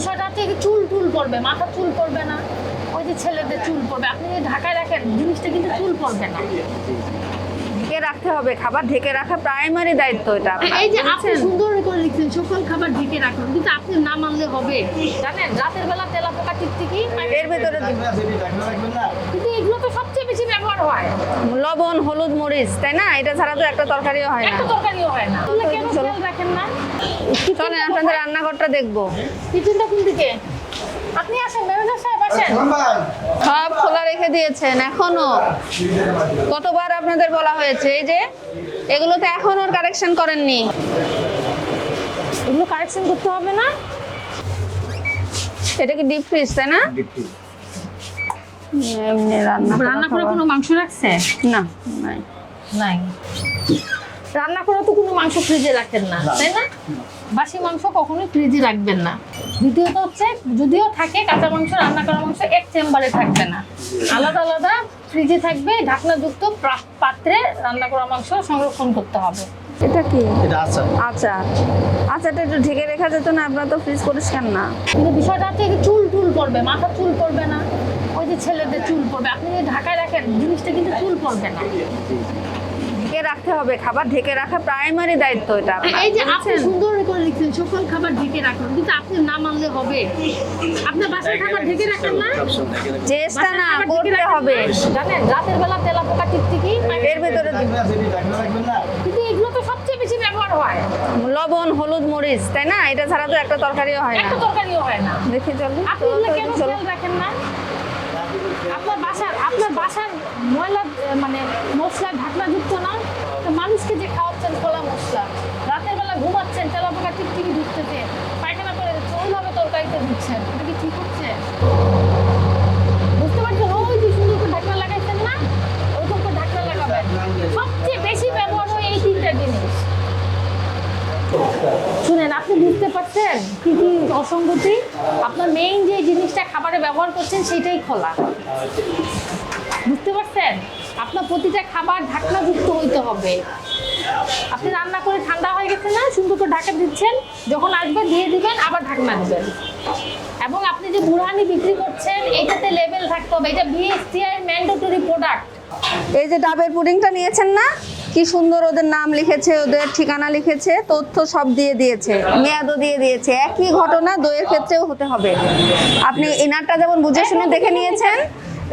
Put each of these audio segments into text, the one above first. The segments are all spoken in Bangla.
বিষয়টা হচ্ছে চুল টুল পড়বে, মাথা চুল পড়বে না, ওই যে ছেলেদের চুল পড়বে। আপনি যদি ঢাকায় রাখেন জিনিসটা কিন্তু চুল পড়বে না। ঢেকে রাখতে হবে, খাবার ঢেকে রাখা প্রাইমারি দায়িত্ব এটা। এই যে আপনি সুন্দর করে লিখছেন সকল খাবার ঢেকে রাখুন, কিন্তু আপনি না মানলে হবে। জানেন রাতের বেলা তেলাপোকা টিকটিকি এর ভেতরে কিন্তু এগুলো তো সবচেয়ে বেশি ব্যবহার হয়। লবণ, হলুদ, মরিচ, তাই না? এটা ছাড়া তো একটা তরকারিও হয় না। একটা তরকারিও হয় না। তাহলে কেন খেয়াল রাখেন না? চলেন আপনাদের রান্নাঘরটা দেখবো। কিচেনটা কোন দিকে? আপনি আসেন, ম্যানেজার সাহেব আসেন। সব খোলা রেখে দিয়েছেন এখনো। কতবার আপনাদের বলা হয়েছে, এই যে এগুলোতে এখনো কারেকশন করেননি। এগুলো কারেকশন করতে হবে না? এটা কি ডিপ ফ্রিজ, তাই না? এমনি রান্না করে কোনো মাংস রাখছে? না, নাই। নাই। রান্না করে তো কোনো মাংস ফ্রিজে রাখেন না, তাই না? বাসি মাংস কখনোই ফ্রিজে রাখবেন না। দ্বিতীয়ত হচ্ছে যদিও থাকে কাঁচা মাংস, রান্না করা মাংস এক চেম্বারে থাকবে না, আলাদা আলাদা ফ্রিজে থাকবে। ঢাকনাযুক্ত পাত্রে রান্না করা মাংস সংরক্ষণ করতে হবে। এটা কি? এটা আচার। আচার। আচারটা একটু ঢেকে রেখা যেত না? আপনার তো ফ্রিজ পরিষ্কার না। কিন্তু বিষয়টা হচ্ছে চুল টুল পড়বে, মাথা চুল পড়বে না, ওই যে ছেলেদের চুল পড়বে। আপনি যদি ঢাকায় রাখেন জিনিসটা কিন্তু চুল পড়বে না। ঢেকে রাখতে হবে, খাবার ঢেকে রাখা প্রাইমারি দায়িত্ব এটা। এই যে আপনি সুন্দর করে লিখছেন সকল খাবার ঢেকে রাখুন, কিন্তু আপনি না মানলে হবে। আপনার বাসার খাবার ঢেকে রাখেন না? চেষ্টা না করতে হবে। জানেন রাতের বেলা তেলাপোকা টিকটিকি এর ভেতরে কিন্তু এগুলো তো সবচেয়ে বেশি ব্যবহার হয়। লবণ, হলুদ, মরিচ, তাই না? এটা ছাড়া তো একটা তরকারিও হয় না। একটা তরকারিও হয় না। দেখি চলুন। আপনি এগুলো কেন খেয়াল রাখেন না? আপনার বাসার ময়লা মানে মশলা ঢাকনাযুক্ত না, তো মানুষকে যে খাওয়াচ্ছেন খোলা মশলা, রাতের বেলা ঘুমাচ্ছেন তেলাপোকা টিকটিকি ঢুকতেছে, পায়খানা করে দিচ্ছে, ওইভাবে তরকারিতে দিচ্ছেন, এটা কি ঠিক হচ্ছে? বুঝতে পারছেন? ওই যে সুন্দর করে ঢাকনা লাগাইছেন না, ওরকম করে ঢাকনা লাগাবেন। সবচেয়ে বেশি ব্যবহার হয় এই তিনটা জিনিস। শুনেন, আপনি বুঝতে পারছেন কি কি অসঙ্গতি? আপনার মেইন যে জিনিসটা খাবারে ব্যবহার করছেন সেটাই খোলা। বুঝতে পারছেন? আপনার প্রতিটা খাবার ঢাকনাযুক্ত হইতে হবে। আপনি রান্না করে ঠান্ডা হয়ে গেছে না, সুন্দর করে ঢাকা দিচ্ছেন, যখন আসবে দিয়ে দিবেন, আবার ঢাকনা দিবেন। এবং আপনি যে বুড়ানি বিক্রি করছেন এটাতে লেভেল থাকতে হবে, এটা বিএসটিআই ম্যান্ডেটরি প্রোডাক্ট। এই যে ডাবের পুডিংটা নিয়েছেন না, কি সুন্দর ওদের নাম লিখেছে, ওদের ঠিকানা লিখেছে, তথ্য সব দিয়ে দিয়েছে, মেয়াদও দিয়ে দিয়েছে। একই ঘটনা দইয়ের ক্ষেত্রেও হতে হবে। আপনি ইনারটা যেমন বুঝে শুনে দেখে নিয়েছেন,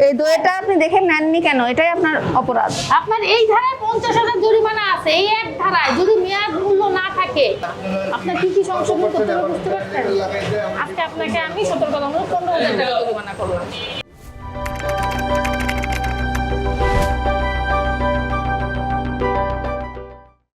এই দইটা আপনি দেখে নেননি কেন? এটাই আপনার অপরাধ। আপনার এই ধারায় 50,000 জরিমানা আছে, এই এক ধারায় যদি মেয়াদ মূল্য না থাকে আপনার কি কি সংশোধন করতে হবে বুঝতে পারছেন? আজকে আপনাকে আমি সতর্কতামূলক 15,000 টাকা